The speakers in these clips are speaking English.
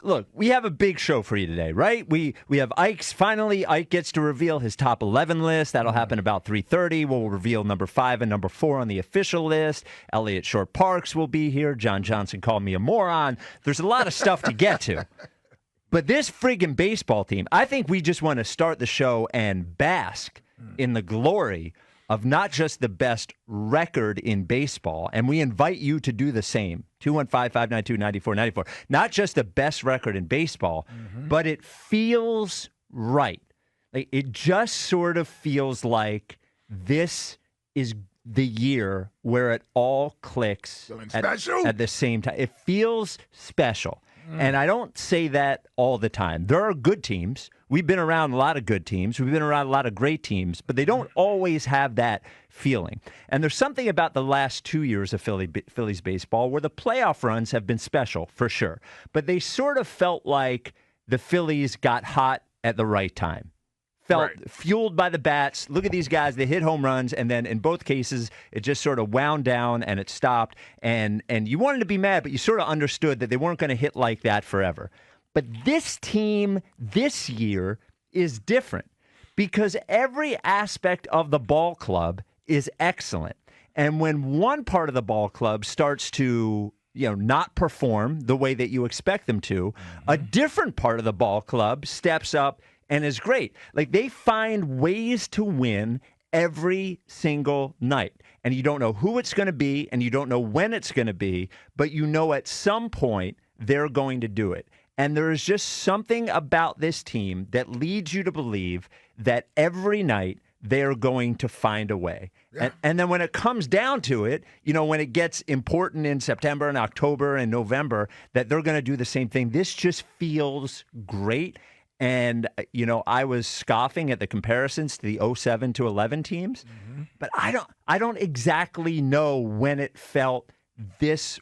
look, we have a big show for you today, right? We have Ike's. Finally, Ike gets to reveal his top 11 list. That'll happen about 3:30. We'll reveal number 5 and number 4 on the official list. Elliott Short Parks will be here. John Johnson called me a moron. There's a lot of stuff to get to. But this friggin' baseball team, I think we just want to start the show and bask in the glory of not just the best record in baseball, and we invite you to do the same. 215-592-9494. Not just the best record in baseball, but it feels right. Like, it just sort of feels like this is the year where it all clicks at the same time. It feels special. And I don't say that all the time. There are good teams. We've been around a lot of good teams. We've been around a lot of great teams, but they don't always have that feeling. And there's something about the last 2 years of Phillies baseball where the playoff runs have been special, for sure. But they sort of felt like the Phillies got hot at the right time. Felt fueled by the bats. Look at these guys. They hit home runs, and then in both cases, it just sort of wound down and it stopped. And you wanted to be mad, but you sort of understood that they weren't going to hit like that forever. But this team this year is different because every aspect of the ball club is excellent. And when one part of the ball club starts to not perform the way that you expect them to, a different part of the ball club steps up and is great. Like, they find ways to win every single night. And you don't know who it's going to be, and you don't know when it's going to be, but you know at some point they're going to do it. And there is just something about this team that leads you to believe that every night they're going to find a way. Yeah. And then when it comes down to it, when it gets important in September and October and November, that they're going to do the same thing. This just feels great. And, I was scoffing at the comparisons to the 07 to 11 teams, but I don't exactly know when it felt this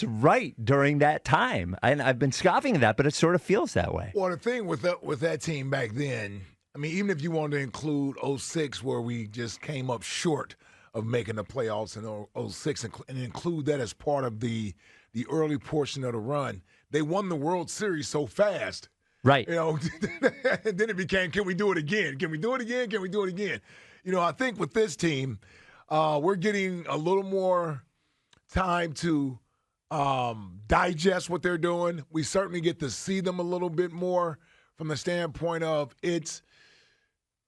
right during that time. And I've been scoffing at that, but it sort of feels that way. Well, the thing with that team back then, I mean, even if you wanted to include 06, where we just came up short of making the playoffs in 06 and include that as part of the early portion of the run, they won the World Series so fast. Right. And then it became, can we do it again? Can we do it again? Can we do it again? I think with this team, we're getting a little more time to digest what they're doing. We certainly get to see them a little bit more from the standpoint of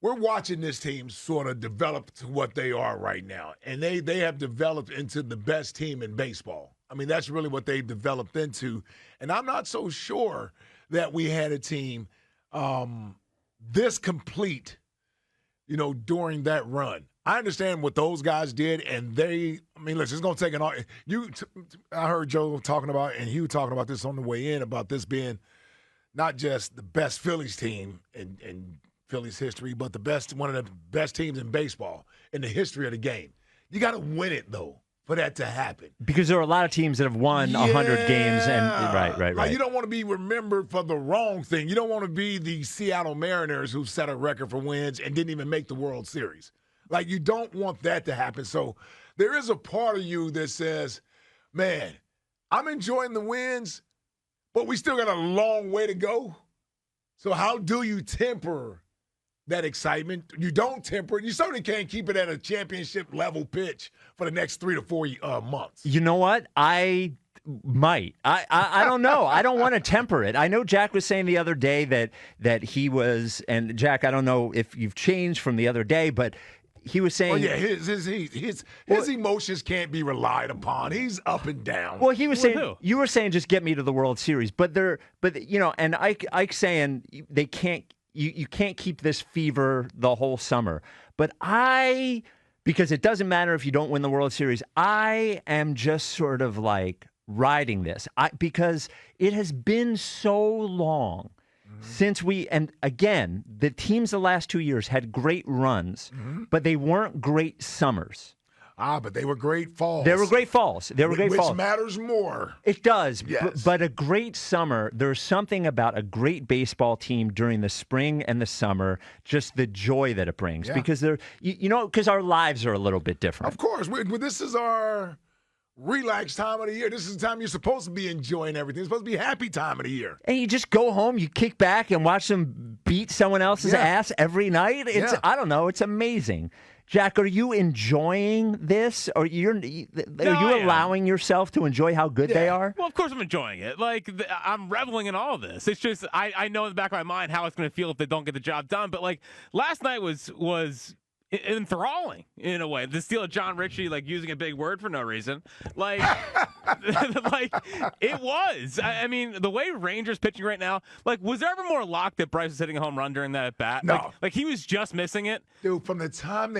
we're watching this team sort of develop to what they are right now. And they have developed into the best team in baseball. I mean, that's really what they've developed into. And I'm not so sure that we had a team this complete, during that run. I understand what those guys did, and listen, it's going to take I heard Joe talking about, and Hugh talking about this on the way in, about this being not just the best Phillies team in Phillies history, but one of the best teams in baseball in the history of the game. You got to win it, though, for that to happen. Because there are a lot of teams that have won 100 games. And right. Like, you don't want to be remembered for the wrong thing. You don't want to be the Seattle Mariners who set a record for wins and didn't even make the World Series. Like, you don't want that to happen. So there is a part of you that says, man, I'm enjoying the wins, but we still got a long way to go. So how do you temper that excitement? You don't temper it. You certainly can't keep it at a championship level pitch for the next 3 to 4 months. You know what? I might. I don't know. I don't want to temper it. I know Jack was saying the other day that he was, and Jack, I don't know if you've changed from the other day, but he was saying, his emotions can't be relied upon. He's up and down. Well, he was saying, you were saying, just get me to the World Series, and Ike's saying they can't. You can't keep this fever the whole summer. But because it doesn't matter if you don't win the World Series, I am just sort of like riding this because it has been so long since and again, the teams the last 2 years had great runs, but they weren't great summers. But they were great falls. Which matters more. It does. Yes. But a great summer, there's something about a great baseball team during the spring and the summer, just the joy that it brings. Yeah. Because because our lives are a little bit different. Of course. This is our relaxed time of the year. This is the time you're supposed to be enjoying everything. It's supposed to be a happy time of the year. And you just go home, you kick back and watch them beat someone else's ass every night. I don't know. It's amazing. Jack, are you enjoying this? Or are you allowing yourself to enjoy how good they are? Well, of course I'm enjoying it. Like, I'm reveling in all of this. It's just I know in the back of my mind how it's going to feel if they don't get the job done. But, like, last night was enthralling in a way. The steal of John Ritchie, like, using a big word for no reason. Like, like it was. I mean, the way Rangers pitching right now, like, was there ever more lock that Bryce was hitting a home run during that at bat? No. Like he was just missing it. Dude, from the time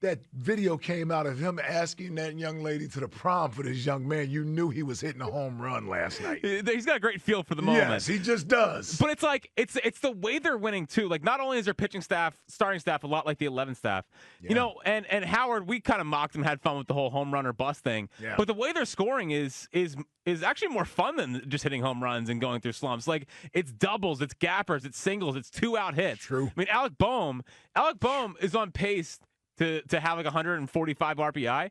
that video came out of him asking that young lady to the prom for this young man, you knew he was hitting a home run last night. He's got a great feel for the moment. Yes, he just does. But it's like it's the way they're winning too. Like, not only is their pitching staff, starting staff, a lot like the 11 staff, you know, and Howard, we kind of mocked him, had fun with the whole home run or bust thing. Yeah. But the way they're scoring is actually more fun than just hitting home runs and going through slumps. Like, it's doubles, it's gappers, it's singles, it's 2-out hits. True. I mean, Alec Boehm is on pace to have like 145 RBI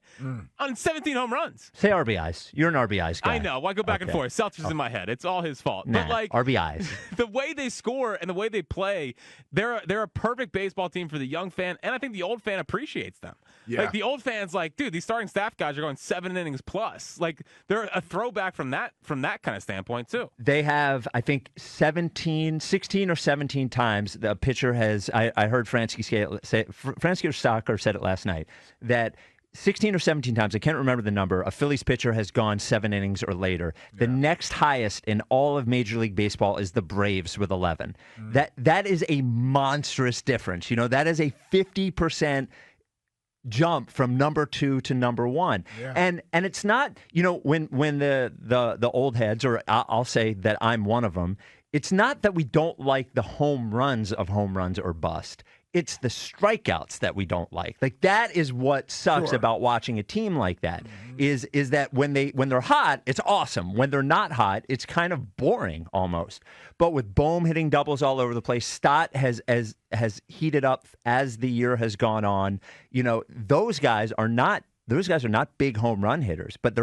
on 17 home runs. Say RBIs. You're an RBIs guy. I know. I go back and forth. Seltzer's in my head. It's all his fault. Nah, but like RBIs. The way they score and the way they play, they're a perfect baseball team for the young fan, and I think the old fan appreciates them. Yeah. Like, the old fan's like, dude, these starting staff guys are going 7 innings plus. Like, they're a throwback from that kind of standpoint too. They have, I think, 16 or 17 times the pitcher has. I heard Fransky or Stocker said it last night, that 16 or 17 times, I can't remember the number, a Phillies pitcher has gone 7 innings or later. The next highest in all of Major League Baseball is the Braves with 11. That is a monstrous difference. You know, that is a 50% jump from number 2 to number 1. Yeah. And it's not, you know, when the old heads, or I'll say that I'm one of them, it's not that we don't like the home runs or bust. It's the strikeouts that we don't like. Like, that is what sucks about watching a team like that. Is that when they're hot, it's awesome. When they're not hot, it's kind of boring almost. But with Boehm hitting doubles all over the place, Stott has heated up as the year has gone on. You know, those guys are not big home run hitters, but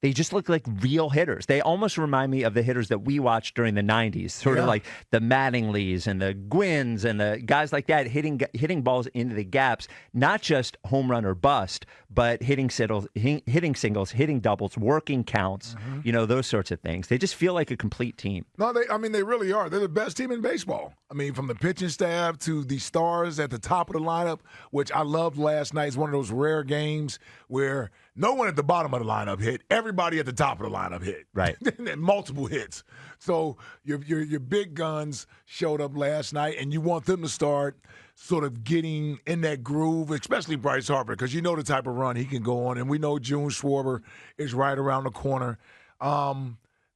they just look like real hitters. They almost remind me of the hitters that we watched during the 90s, sort of like the Mattingleys and the Gwynns and the guys like that, hitting balls into the gaps, not just home run or bust, but hitting singles, hitting doubles, working counts, you know, those sorts of things. They just feel like a complete team. No, they really are. They're the best team in baseball. I mean, from the pitching staff to the stars at the top of the lineup, which I loved last night. It's one of those rare games where no one at the bottom of the lineup hit. Everybody at the top of the lineup hit. Right. Multiple hits. So your big guns showed up last night, and you want them to start sort of getting in that groove, especially Bryce Harper, because you know the type of run he can go on, and we know June Schwarber is right around the corner.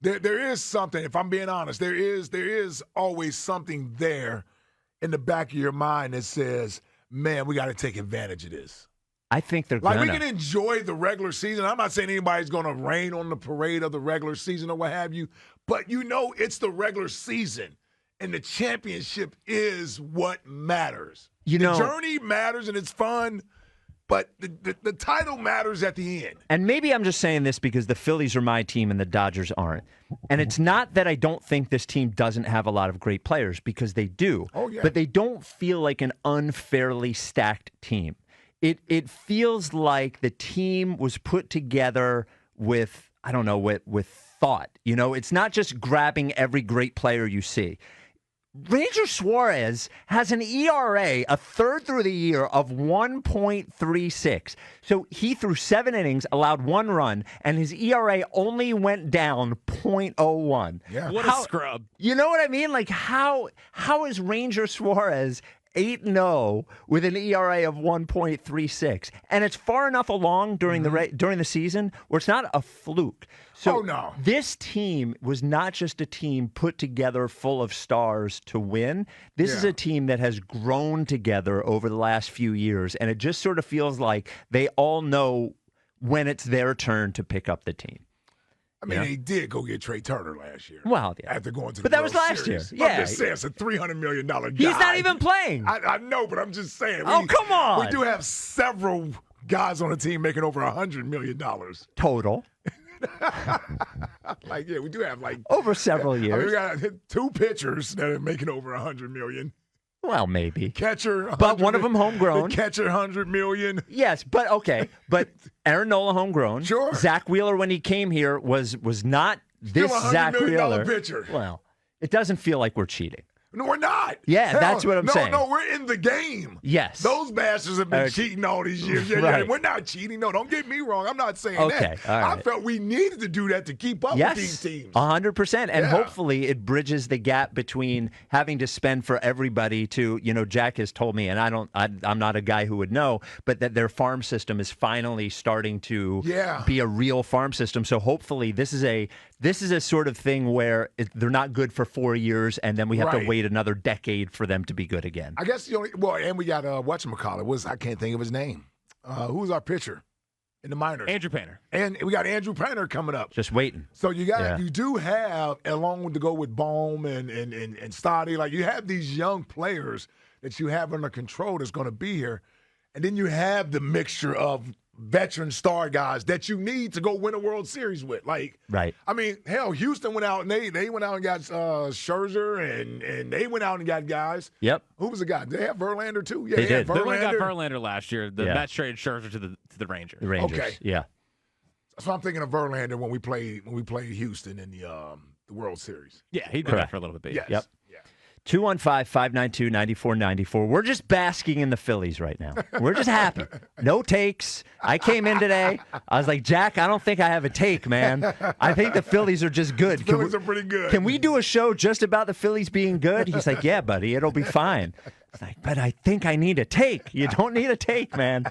There is something, if I'm being honest, there is always something there in the back of your mind that says, man, we got to take advantage of this. I think they're gonna. We can enjoy the regular season. I'm not saying anybody's going to rain on the parade of the regular season or what have you, but you know it's the regular season, and the championship is what matters. The journey matters, and it's fun, but the title matters at the end. And maybe I'm just saying this because the Phillies are my team and the Dodgers aren't. And it's not that I don't think this team doesn't have a lot of great players, because they do. Oh, yeah. But they don't feel like an unfairly stacked team. It feels like the team was put together with, I don't know, with thought. You know, it's not just grabbing every great player you see. Ranger Suarez has an ERA, a third through the year, of 1.36. So he threw 7 innings, allowed 1 run, and his ERA only went down 0.01. Yeah. What a scrub. You know what I mean? Like, how is Ranger Suarez 8-0 with an ERA of 1.36, and it's far enough along during the season where it's not a fluke. So this team was not just a team put together full of stars to win. This is a team that has grown together over the last few years, and it just sort of feels like they all know when it's their turn to pick up the team. I mean, they did go get Trey Turner last year. Well, yeah. After going to the But that World was last Series. year. Yeah. I'm just saying, it's a $300 million guy. He's not even playing. I know, but I'm just saying. Come on. We do have several guys on the team making over $100 million. Total. Like, yeah, we do have like Over several years. I mean, we got 2 pitchers that are making over $100 million. Well, maybe. Catcher, but one of them homegrown. The catcher, $100 million. Yes, but okay. But Aaron Nola homegrown. Sure. Zach Wheeler, when he came here, was not Still this $100 Zach million Wheeler. pitcher. Well, it doesn't feel like we're cheating. No, we're not. Yeah, that's what I'm saying. No, we're in the game. Yes. Those bastards have been cheating all these years. Yeah, right. yeah, we're not cheating. No, don't get me wrong. I'm not saying Okay, that. all right. I felt we needed to do that to keep up with these teams. 100%. And Yeah. hopefully it bridges the gap between having to spend for everybody to, Jack has told me, and I'm not a guy who would know, but that their farm system is finally starting to be a real farm system. So hopefully this is a sort of thing where they're not good for 4 years, and then we have to wait another decade for them to be good again. I guess and we got whatchamacallit. I can't think of his name. Who's our pitcher in the minors? Andrew Painter. And we got Andrew Painter coming up. Just waiting. So you do have, along with to go with Bohm and Stoddy, like you have these young players that you have under control that's going to be here, and then you have the mixture of veteran star guys that you need to go win a World Series with. Like, right. I mean, hell, Houston went out and they went out and got Scherzer and they went out and got guys. Yep. Who was the guy? Did they have Verlander too? Yeah, they did. They got Verlander last year. The Mets traded Scherzer to the Rangers. The Rangers. Okay. Yeah. So I'm thinking of Verlander when we played Houston in the World Series. Yeah, he did that for a little bit. Yes. Yep. Yeah. 215-592-9494. We're just basking in the Phillies right now. We're just happy. No takes. I came in today. I was like, Jack, I don't think I have a take, man. I think the Phillies are just good. The Phillies are pretty good. Can we do a show just about the Phillies being good? He's like, yeah, buddy, it'll be fine. It's like, but I think I need a take. You don't need a take, man.